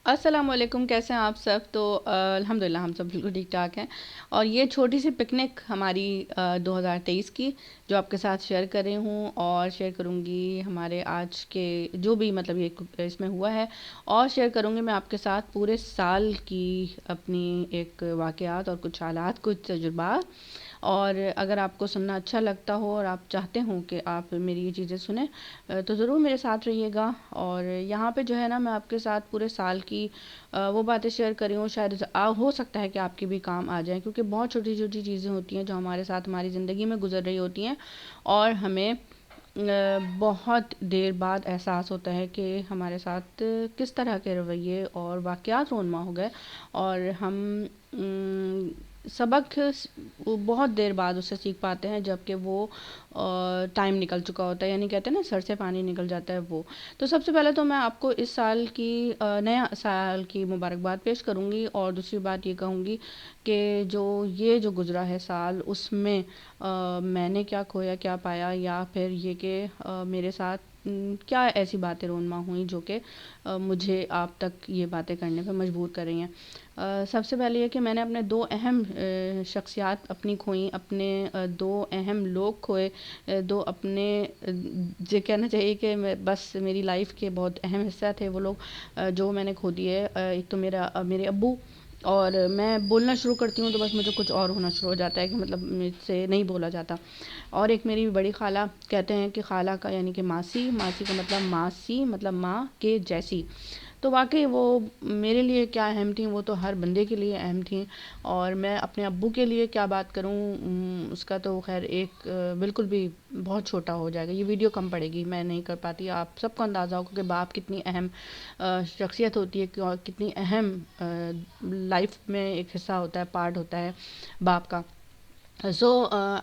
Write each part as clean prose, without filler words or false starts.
السلام علیکم، کیسے ہیں آپ سب؟ تو الحمدللہ ہم سب بالکل ٹھیک ٹھاک ہیں، اور یہ چھوٹی سی پکنک ہماری 2023 کی جو آپ کے ساتھ شیئر کر رہی ہوں، اور شیئر کروں گی ہمارے آج کے جو بھی مطلب یہ اس میں ہوا ہے، اور شیئر کروں گی میں آپ کے ساتھ پورے سال کی اپنی ایک واقعات اور کچھ حالات، کچھ تجربات۔ اور اگر آپ کو سننا اچھا لگتا ہو اور آپ چاہتے ہوں کہ آپ میری یہ چیزیں سنیں، تو ضرور میرے ساتھ رہیے گا۔ اور یہاں پہ جو ہے نا، میں آپ کے ساتھ پورے سال کی وہ باتیں شیئر کری ہوں، شاید ہو سکتا ہے کہ آپ کے بھی کام آ جائیں، کیونکہ بہت چھوٹی چھوٹی چیزیں ہوتی ہیں جو ہمارے ساتھ ہماری زندگی میں گزر رہی ہوتی ہیں، اور ہمیں بہت دیر بعد احساس ہوتا ہے کہ ہمارے ساتھ کس طرح کے رویے اور واقعات رونما ہو گئے، اور ہم سبق بہت دیر بعد اسے سیکھ پاتے ہیں، جبکہ وہ ٹائم نکل چکا ہوتا ہے، یعنی کہتے ہیں نا سر سے پانی نکل جاتا ہے وہ۔ تو سب سے پہلے تو میں آپ کو اس سال کی نیا سال کی مبارکباد پیش کروں گی، اور دوسری بات یہ کہوں گی کہ جو گزرا ہے سال، اس میں میں نے کیا کھویا کیا پایا، یا پھر یہ کہ میرے ساتھ کیا ایسی باتیں رونما ہوئیں جو کہ مجھے آپ تک یہ باتیں کرنے پہ مجبور کر رہی ہیں۔ سب سے پہلے یہ کہ میں نے اپنے دو اہم شخصیات اپنی کھوئیں، اپنے دو اہم لوگ کھوئے، دو اپنے جو کہنا چاہیے کہ بس میری لائف کے بہت اہم حصہ تھے وہ لوگ، جو میں نے کھو دیے۔ ایک تو میرے ابو، اور میں بولنا شروع کرتی ہوں تو بس مجھے کچھ اور ہونا شروع ہو جاتا ہے کہ مطلب مجھ سے نہیں بولا جاتا۔ اور ایک میری بڑی خالہ، کہتے ہیں کہ خالہ کا یعنی کہ ماسی، ماسی کا مطلب ماسی مطلب ماں کے جیسی۔ تو واقعی وہ میرے لیے کیا اہم تھیں، وہ تو ہر بندے کے لیے اہم تھیں۔ اور میں اپنے ابو کے لیے کیا بات کروں، اس کا تو خیر ایک بالکل بھی بہت چھوٹا ہو جائے گا، یہ ویڈیو کم پڑے گی، میں نہیں کر پاتی۔ آپ سب کو اندازہ ہوگا کہ باپ کتنی اہم شخصیت ہوتی ہے، کتنی اہم لائف میں ایک حصہ ہوتا ہے، پارٹ ہوتا ہے باپ کا۔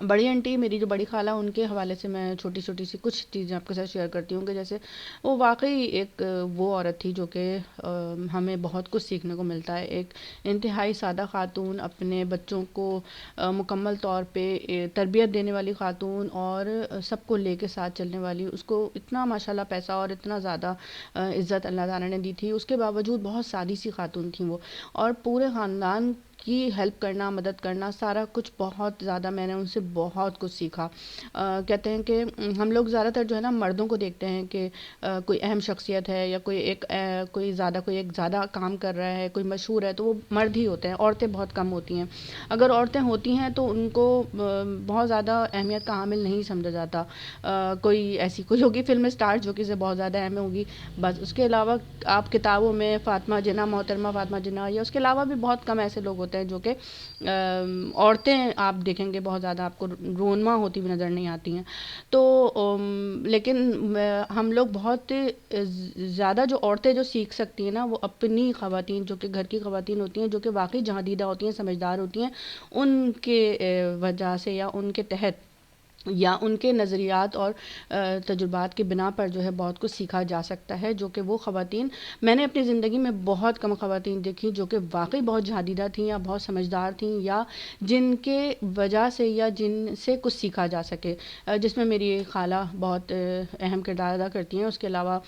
بڑی آنٹی میری، جو بڑی خالہ، ان کے حوالے سے میں چھوٹی چھوٹی سی کچھ چیزیں آپ کے ساتھ شیئر کرتی ہوں، کہ جیسے وہ واقعی ایک وہ عورت تھی جو کہ ہمیں بہت کچھ سیکھنے کو ملتا ہے۔ ایک انتہائی سادہ خاتون، اپنے بچوں کو مکمل طور پہ تربیت دینے والی خاتون، اور سب کو لے کے ساتھ چلنے والی۔ اس کو اتنا ماشاءاللہ پیسہ اور اتنا زیادہ عزت اللہ تعالیٰ نے دی تھی، اس کے باوجود بہت سادی سی خاتون تھیں وہ، اور پورے خاندان کی ہیلپ کرنا، مدد کرنا، سارا کچھ بہت زیادہ میں نے ان سے بہت کچھ سیکھا۔ کہتے ہیں کہ ہم لوگ زیادہ تر جو ہے نا مردوں کو دیکھتے ہیں کہ کوئی اہم شخصیت ہے، یا کوئی ایک زیادہ کام کر رہا ہے، کوئی مشہور ہے، تو وہ مرد ہی ہوتے ہیں، عورتیں بہت کم ہوتی ہیں۔ اگر عورتیں ہوتی ہیں تو ان کو بہت زیادہ اہمیت کا حامل نہیں سمجھا جاتا۔ کوئی ایسی کوئی ہوگی فلم اسٹار جو کہ بہت زیادہ اہم ہوگی، بس اس کے علاوہ آپ کتابوں میں فاطمہ جناح، محترمہ فاطمہ جناح، یا اس کے علاوہ بھی بہت کم ایسے لوگ ہوتے ہیں جو کہ عورتیں آپ دیکھیں گے بہت زیادہ آپ کو رونما ہوتی ہوئی نظر نہیں آتی ہیں۔ تو لیکن ہم لوگ بہت زیادہ جو عورتیں جو سیکھ سکتی ہیں نا، وہ اپنی خواتین جو کہ گھر کی خواتین ہوتی ہیں، جو کہ واقعی جہاں دیدہ ہوتی ہیں، سمجھدار ہوتی ہیں، ان کے وجہ سے، یا ان کے تحت، یا ان کے نظریات اور تجربات کی بنا پر جو ہے بہت کچھ سیکھا جا سکتا ہے، جو کہ وہ خواتین، میں نے اپنی زندگی میں بہت کم خواتین دیکھی جو کہ واقعی بہت جہادیدہ تھیں، یا بہت سمجھدار تھیں، یا جن کے وجہ سے، یا جن سے کچھ سیکھا جا سکے، جس میں میری خالہ بہت اہم کردار ادا کرتی ہیں۔ اس کے علاوہ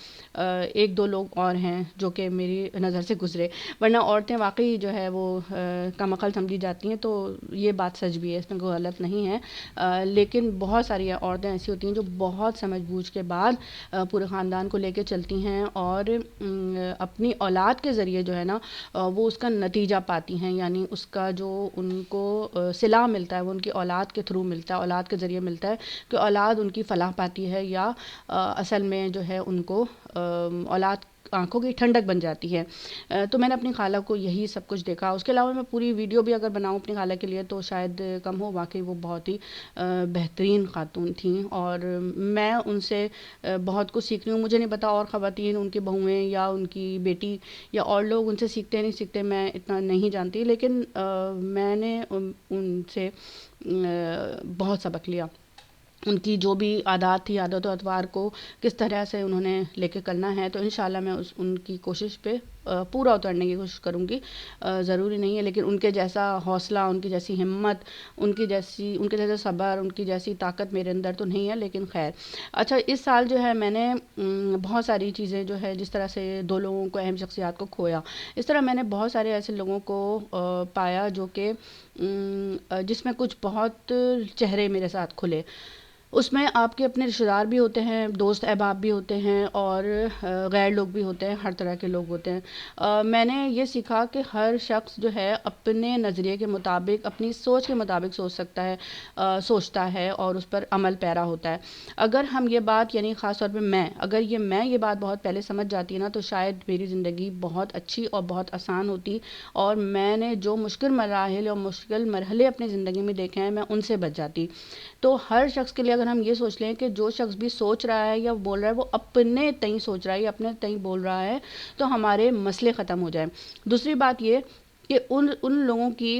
ایک دو لوگ اور ہیں جو کہ میری نظر سے گزرے، ورنہ عورتیں واقعی جو ہے وہ کم عقل سمجھی جاتی ہیں، تو یہ بات سچ بھی ہے، اس میں کوئی غلط نہیں ہے۔ لیکن بہت ساری عورتیں ایسی ہوتی ہیں جو بہت سمجھ بوجھ کے بعد پورے خاندان کو لے کے چلتی ہیں، اور اپنی اولاد کے ذریعے جو ہے نا وہ اس کا نتیجہ پاتی ہیں، یعنی اس کا جو ان کو صلہ ملتا ہے وہ ان کی اولاد کے تھرو ملتا ہے، اولاد کے ذریعے ملتا ہے، کہ اولاد ان کی فلاح پاتی ہے، یا اصل میں جو ہے ان کو اولاد آنکھوں کی ٹھنڈک بن جاتی ہے۔ تو میں نے اپنی خالہ کو یہی سب کچھ دیکھا۔ اس کے علاوہ میں پوری ویڈیو بھی اگر بناؤں اپنی خالہ کے لیے تو شاید کم ہو، واقعی وہ بہت ہی بہترین خاتون تھیں، اور میں ان سے بہت کچھ سیکھ رہی ہوں۔ مجھے نہیں پتا اور خواتین، ان کی بہویں یا ان کی بیٹی یا اور لوگ ان سے سیکھتے نہیں سیکھتے، میں اتنا نہیں جانتی، لیکن میں نے ان سے بہت سبق لیا۔ ان کی جو بھی عادات تھی، عادت و اطوار کو کس طرح سے انہوں نے لے کے کرنا ہے، تو انشاءاللہ میں ان کی کوشش پہ پورا اترنے کی کوشش کروں گی. ضروری نہیں ہے لیکن ان کے جیسا حوصلہ، ان کی جیسی ہمت، ان کے جیسے صبر، ان کی جیسی طاقت میرے اندر تو نہیں ہے، لیکن خیر. اچھا، اس سال جو ہے میں نے بہت ساری چیزیں جو ہے، جس طرح سے 2 لوگوں کو، اہم شخصیات کو کھویا، اس طرح میں نے بہت سارے ایسے لوگوں کو پایا جو کہ جس میں کچھ بہت چہرے میرے ساتھ کھلے. اس میں آپ کے اپنے رشتہ دار بھی ہوتے ہیں، دوست احباب بھی ہوتے ہیں، اور غیر لوگ بھی ہوتے ہیں، ہر طرح کے لوگ ہوتے ہیں. میں نے یہ سیکھا کہ ہر شخص جو ہے اپنے نظریے کے مطابق، اپنی سوچ کے مطابق سوچتا ہے اور اس پر عمل پیرا ہوتا ہے. اگر ہم یہ بات، یعنی خاص طور پہ اگر میں یہ بات بہت پہلے سمجھ جاتی نا، تو شاید میری زندگی بہت اچھی اور بہت آسان ہوتی، اور میں نے جو مشکل مراحل اور مشکل مرحلے اپنی زندگی میں دیکھے ہیں، میں ان سے بچ جاتی. تو ہر شخص کے لیے اگر ہم یہ سوچ لیں کہ جو شخص بھی سوچ رہا ہے یا بول رہا ہے وہ اپنے تئیں سوچ رہا ہے یا اپنے تئیں بول رہا ہے، تو ہمارے مسئلے ختم ہو جائیں. دوسری بات یہ کہ ان لوگوں کی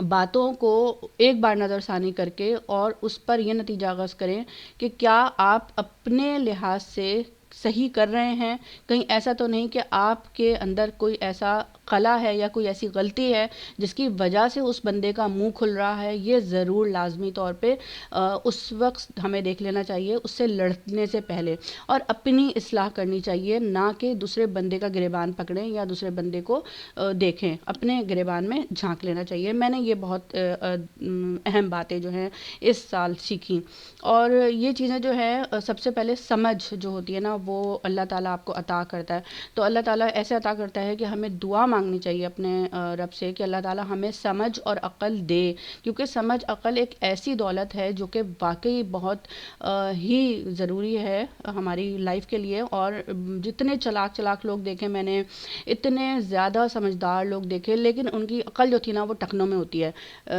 باتوں کو ایک بار نظر ثانی کر کے اور اس پر یہ نتیجہ اخذ کریں کہ کیا آپ اپنے لحاظ سے صحیح کر رہے ہیں. کہیں ایسا تو نہیں کہ آپ کے اندر کوئی ایسا خلا ہے یا کوئی ایسی غلطی ہے جس کی وجہ سے اس بندے کا منہ کھل رہا ہے. یہ ضرور لازمی طور پہ اس وقت ہمیں دیکھ لینا چاہیے، اس سے لڑنے سے پہلے، اور اپنی اصلاح کرنی چاہیے، نہ کہ دوسرے بندے کا گریبان پکڑیں یا دوسرے بندے کو دیکھیں. اپنے گریبان میں جھانک لینا چاہیے. میں نے یہ بہت اہم باتیں جو ہیں اس سال سیکھیں. اور یہ چیزیں جو ہے، سب سے پہلے سمجھ جو ہوتی ہے نا، وہ اللہ تعالیٰ آپ کو عطا کرتا ہے. تو اللہ تعالیٰ ایسے عطا کرتا ہے کہ ہمیں دعا مانگنی چاہیے اپنے رب سے کہ اللہ تعالیٰ ہمیں سمجھ اور عقل دے، کیونکہ سمجھ عقل ایک ایسی دولت ہے جو کہ واقعی بہت ہی ضروری ہے ہماری لائف کے لیے. اور جتنے چلاک لوگ دیکھے میں نے، اتنے زیادہ سمجھدار لوگ دیکھے، لیکن ان کی عقل جو تھی نا وہ ٹخنوں میں ہوتی ہے.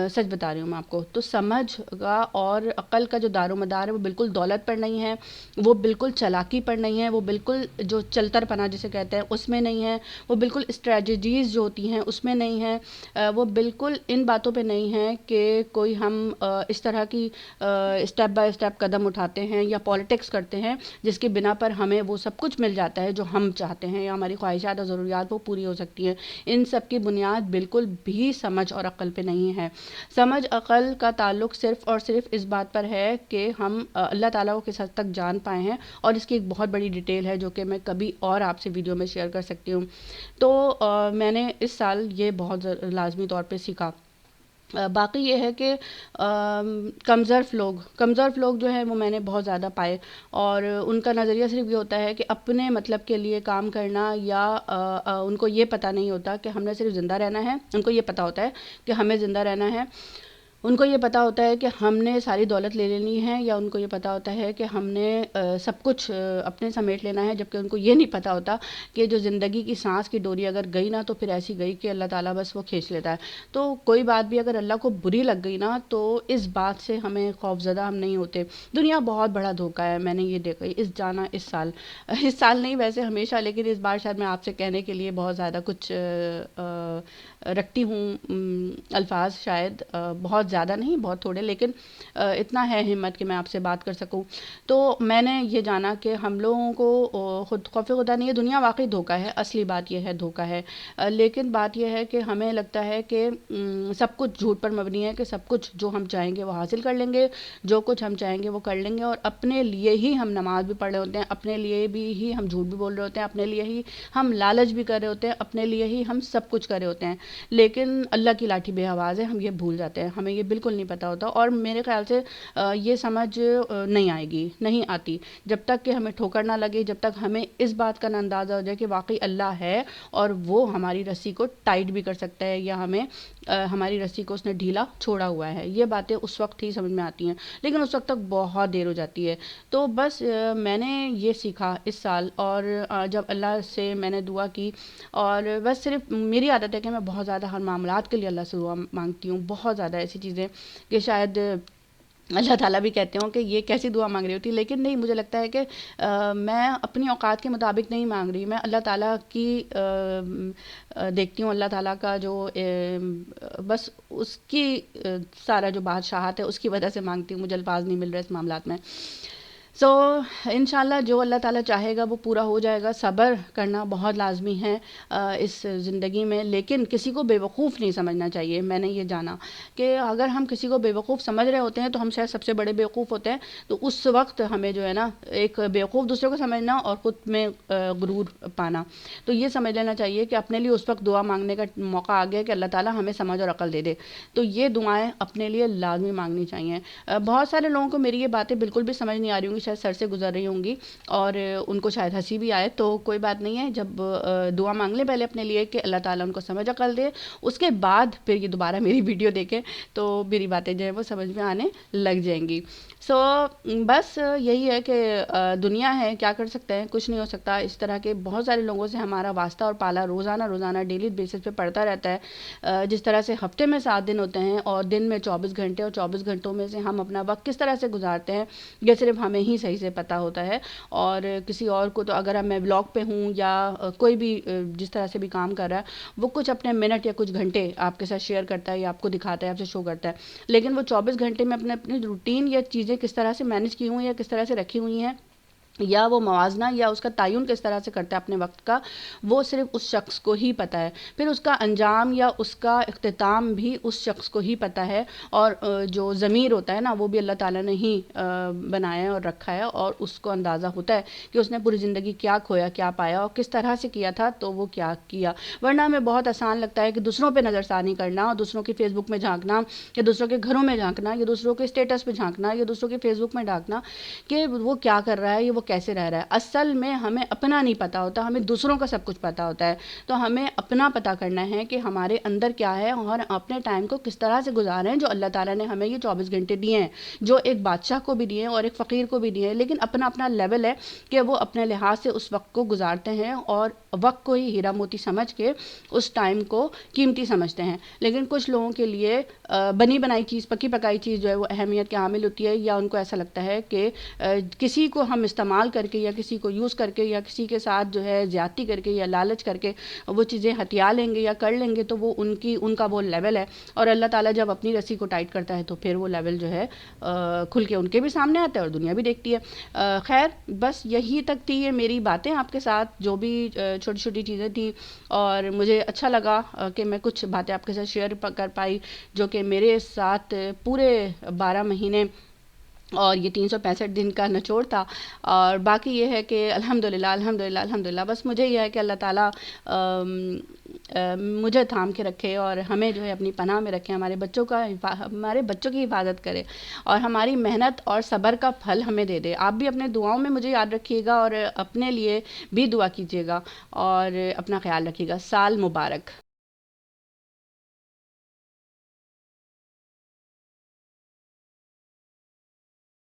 سچ بتا رہی ہوں میں آپ کو. تو سمجھ کا اور عقل کا جو دار و مدار ہے وہ بالکل دولت پر نہیں ہے، وہ بالکل چلاکی پر نہیں ہے، وہ بالکل جو چلتر پنا جسے کہتے ہیں اس میں نہیں ہے، وہ بالکل اسٹریٹجیز جو ہوتی ہیں اس میں نہیں ہے، وہ بالکل ان باتوں پہ نہیں ہے کہ کوئی ہم اس طرح کی اسٹیپ بائی اسٹیپ قدم اٹھاتے ہیں یا پالیٹکس کرتے ہیں جس کی بنا پر ہمیں وہ سب کچھ مل جاتا ہے جو ہم چاہتے ہیں، یا ہماری خواہشات اور ضروریات وہ پوری ہو سکتی ہیں. ان سب کی بنیاد بالکل بھی سمجھ اور عقل پہ نہیں ہے. سمجھ عقل کا تعلق صرف اور صرف اس بات پر ہے کہ ہم اللہ تعالیٰ کو کس حد تک جان پائے ہیں، اور اس کی ایک بہت بڑی ڈیٹیل ہے جو کہ میں کبھی اور آپ سے ویڈیو میں شیئر کر سکتی ہوں. تو میں نے اس سال یہ بہت لازمی طور پہ سیکھا. باقی یہ ہے کہ کمزرف لوگ جو ہیں وہ میں نے بہت زیادہ پائے، اور ان کا نظریہ صرف یہ ہوتا ہے کہ اپنے مطلب کے لیے کام کرنا، یا ان کو یہ پتہ نہیں ہوتا کہ ہم نے صرف زندہ رہنا ہے. ان کو یہ پتہ ہوتا ہے کہ ہمیں زندہ رہنا ہے، ان کو یہ پتہ ہوتا ہے کہ ہم نے ساری دولت لے لینی ہے، یا ان کو یہ پتہ ہوتا ہے کہ ہم نے سب کچھ اپنے سمیٹ لینا ہے. جبکہ ان کو یہ نہیں پتہ ہوتا کہ جو زندگی کی سانس کی ڈوری اگر گئی نا، تو پھر ایسی گئی کہ اللہ تعالیٰ بس وہ کھینچ لیتا ہے. تو کوئی بات بھی اگر اللہ کو بری لگ گئی نا، تو اس بات سے ہمیں خوف زدہ ہم نہیں ہوتے. دنیا بہت بڑا دھوکہ ہے، میں نے یہ دیکھا اس سال نہیں ویسے ہمیشہ، لیکن اس بار شاید میں آپ سے کہنے کے لیے بہت زیادہ کچھ رکھتی ہوں الفاظ، شاید بہت زیادہ نہیں، بہت تھوڑے، لیکن اتنا ہے ہمت کہ میں آپ سے بات کر سکوں. تو میں نے یہ جانا کہ ہم لوگوں کو خود خوف خدا نہیں ہے. دنیا واقعی دھوکہ ہے، اصلی بات یہ ہے دھوکہ ہے. لیکن بات یہ ہے کہ ہمیں لگتا ہے کہ سب کچھ جھوٹ پر مبنی ہے، کہ سب کچھ جو ہم چاہیں گے وہ حاصل کر لیں گے، جو کچھ ہم چاہیں گے وہ کر لیں گے، اور اپنے لیے ہی ہم نماز بھی پڑھ رہے ہوتے ہیں، اپنے لیے بھی ہی ہم جھوٹ بھی بول رہے ہوتے ہیں، اپنے لیے ہی ہم لالچ بھی کر رہے ہوتے ہیں، اپنے لیے ہی ہم سب کچھ کر رہے ہوتے ہیں. لیکن اللہ کی لاٹھی بے آواز ہے، ہم یہ بھول جاتے ہیں، ہمیں یہ بالکل نہیں پتہ ہوتا. اور میرے خیال سے یہ سمجھ نہیں آئے گی، نہیں آتی، جب تک کہ ہمیں ٹھوکر نہ لگے، جب تک ہمیں اس بات کا نہ اندازہ ہو جائے کہ واقعی اللہ ہے اور وہ ہماری رسی کو ٹائٹ بھی کر سکتا ہے، یا ہمیں ہماری رسی کو اس نے ڈھیلا چھوڑا ہوا ہے. یہ باتیں اس وقت ہی سمجھ میں آتی ہیں، لیکن اس وقت تک بہت دیر ہو جاتی ہے. تو بس میں نے یہ سیکھا اس سال، اور جب اللہ سے میں نے دعا کی، اور بس صرف میری عادت ہے کہ میں بہت زیادہ ہر معاملات کے لیے اللہ سے دعا مانگتی ہوں. بہت زیادہ ایسی چیزیں کہ شاید اللہ تعالیٰ بھی کہتے ہوں کہ یہ کیسی دعا مانگ رہی ہوتی، لیکن نہیں، مجھے لگتا ہے کہ میں اپنی اوقات کے مطابق نہیں مانگ رہی. میں اللہ تعالیٰ کی دیکھتی ہوں، اللہ تعالیٰ کا جو بس اس کی سارا جو بادشاہت ہے اس کی وجہ سے مانگتی ہوں. مجھے الفاظ نہیں مل رہے اس معاملات میں. سو انشاءاللہ جو اللہ تعالیٰ چاہے گا وہ پورا ہو جائے گا. صبر کرنا بہت لازمی ہے اس زندگی میں، لیکن کسی کو بیوقوف نہیں سمجھنا چاہیے. میں نے یہ جانا کہ اگر ہم کسی کو بیوقوف سمجھ رہے ہوتے ہیں تو ہم شاید سب سے بڑے بیوقوف ہوتے ہیں. تو اس وقت ہمیں جو ہے نا ایک بیوقوف دوسرے کو سمجھنا اور خود میں غرور پانا. تو یہ سمجھ لینا چاہیے کہ اپنے لیے اس وقت دعا مانگنے کا موقع آ گیا کہ اللہ تعالیٰ ہمیں سمجھ اور عقل دے دے. تو یہ دعائیں اپنے لیے لازمی مانگنی چاہیے. بہت سارے لوگوں کو میری یہ باتیں بالکل بھی سمجھ نہیں آ رہی ہوں گی، شاید سر سے گزر رہی ہوں گی اور ان کو شاید ہنسی بھی آئے. تو کوئی بات نہیں ہے، جب دعا مانگ لیں پہلے اپنے لیے کہ اللہ تعالیٰ ان کو سمجھ عقل دے، اس کے بعد پھر یہ دوبارہ میری ویڈیو دیکھیں تو میری باتیں جو ہیں وہ سمجھ میں آنے لگ جائیں گی. سو بس یہی ہے کہ دنیا ہے، کیا کر سکتے ہیں، کچھ نہیں ہو سکتا. اس طرح کے بہت سارے لوگوں سے ہمارا واسطہ اور پالا روزانہ ڈیلی بیسس پہ پڑتا رہتا ہے. جس طرح سے ہفتے میں 7 دن ہوتے ہیں اور دن میں 24 گھنٹے، اور 24 گھنٹوں میں سے ہم اپنا وقت کس طرح سے گزارتے ہیں یہ صرف ہمیں ہی صحیح سے پتہ ہوتا ہے. اور کسی اور کو تو اگر میں بلاگ پہ ہوں یا کوئی بھی جس طرح سے بھی کام کر رہا ہے وہ کچھ اپنے منٹ یا کچھ گھنٹے آپ کے ساتھ شیئر کرتا ہے یا آپ کو دکھاتا ہے، آپ سے شو کرتا ہے، لیکن وہ 24 گھنٹے میں اپنی روٹین یا چیزیں کس طرح سے مینیج کی ہوئی یا کس طرح سے رکھی ہوئی ہیں یا وہ موازنہ یا اس کا تعین کس طرح سے کرتا ہے اپنے وقت کا، وہ صرف اس شخص کو ہی پتہ ہے. پھر اس کا انجام یا اس کا اختتام بھی اس شخص کو ہی پتہ ہے. اور جو ضمیر ہوتا ہے نا وہ بھی اللہ تعالیٰ نے ہی بنایا ہے اور رکھا ہے، اور اس کو اندازہ ہوتا ہے کہ اس نے پوری زندگی کیا کھویا، کیا پایا اور کس طرح سے کیا تھا تو وہ کیا کیا. ورنہ ہمیں بہت آسان لگتا ہے کہ دوسروں پہ نظر ثانی کرنا اور دوسروں کی فیس بک میں جھانکنا یا دوسروں کے گھروں میں جھانکنا یا دوسروں کے اسٹیٹس پہ جھانکنا یا دوسروں کے فیس بک میں ڈھانکنا کہ وہ کیا کر رہا ہے یا وہ کیسے رہ رہا ہے. اصل میں ہمیں اپنا نہیں پتہ ہوتا، ہمیں دوسروں کا سب کچھ پتہ ہوتا ہے. تو ہمیں اپنا پتہ کرنا ہے کہ ہمارے اندر کیا ہے اور اپنے ٹائم کو کس طرح سے گزاریں. جو اللہ تعالیٰ نے ہمیں یہ 24 گھنٹے دیے ہیں، جو ایک بادشاہ کو بھی دیے ہیں اور ایک فقیر کو بھی دیے ہیں، لیکن اپنا اپنا لیول ہے کہ وہ اپنے لحاظ سے اس وقت کو گزارتے ہیں اور وقت کو ہی ہیرا موتی سمجھ کے اس ٹائم کو قیمتی سمجھتے ہیں. لیکن کچھ لوگوں کے لیے بنی بنائی چیز، پکی پکائی چیز جو ہے وہ اہمیت کے حامل ہوتی ہے، یا ان کو ایسا لگتا ہے کہ کسی کو ہم استعمال کر کے یا کسی کو یوز کر کے یا کسی کے ساتھ جو ہے زیادتی کر کے یا لالچ کر کے وہ چیزیں ہتھیا لیں گے یا کر لیں گے تو وہ ان کا وہ لیول ہے. اور اللہ تعالیٰ جب اپنی رسی کو ٹائٹ کرتا ہے تو پھر وہ لیول جو ہے کھل کے ان کے بھی سامنے آتا ہے اور دنیا بھی دیکھتی ہے. خیر بس یہی تک تھی یہ میری باتیں آپ کے ساتھ، جو بھی چھوٹی چھوٹی چیزیں تھیں، اور مجھے اچھا لگا کہ میں کچھ باتیں آپ کے ساتھ شیئر کر پائی جو کہ میرے ساتھ پورے 12 مہینے اور یہ 365 دن کا نچوڑ تھا. اور باقی یہ ہے کہ الحمدللہ بس مجھے یہ ہے کہ اللہ تعالیٰ مجھے تھام کے رکھے اور ہمیں جو ہے اپنی پناہ میں رکھے، ہمارے بچوں کی حفاظت کرے اور ہماری محنت اور صبر کا پھل ہمیں دے دے. آپ بھی اپنے دعاؤں میں مجھے یاد رکھیے گا اور اپنے لیے بھی دعا کیجیے گا اور اپنا خیال رکھیے گا. سال مبارک.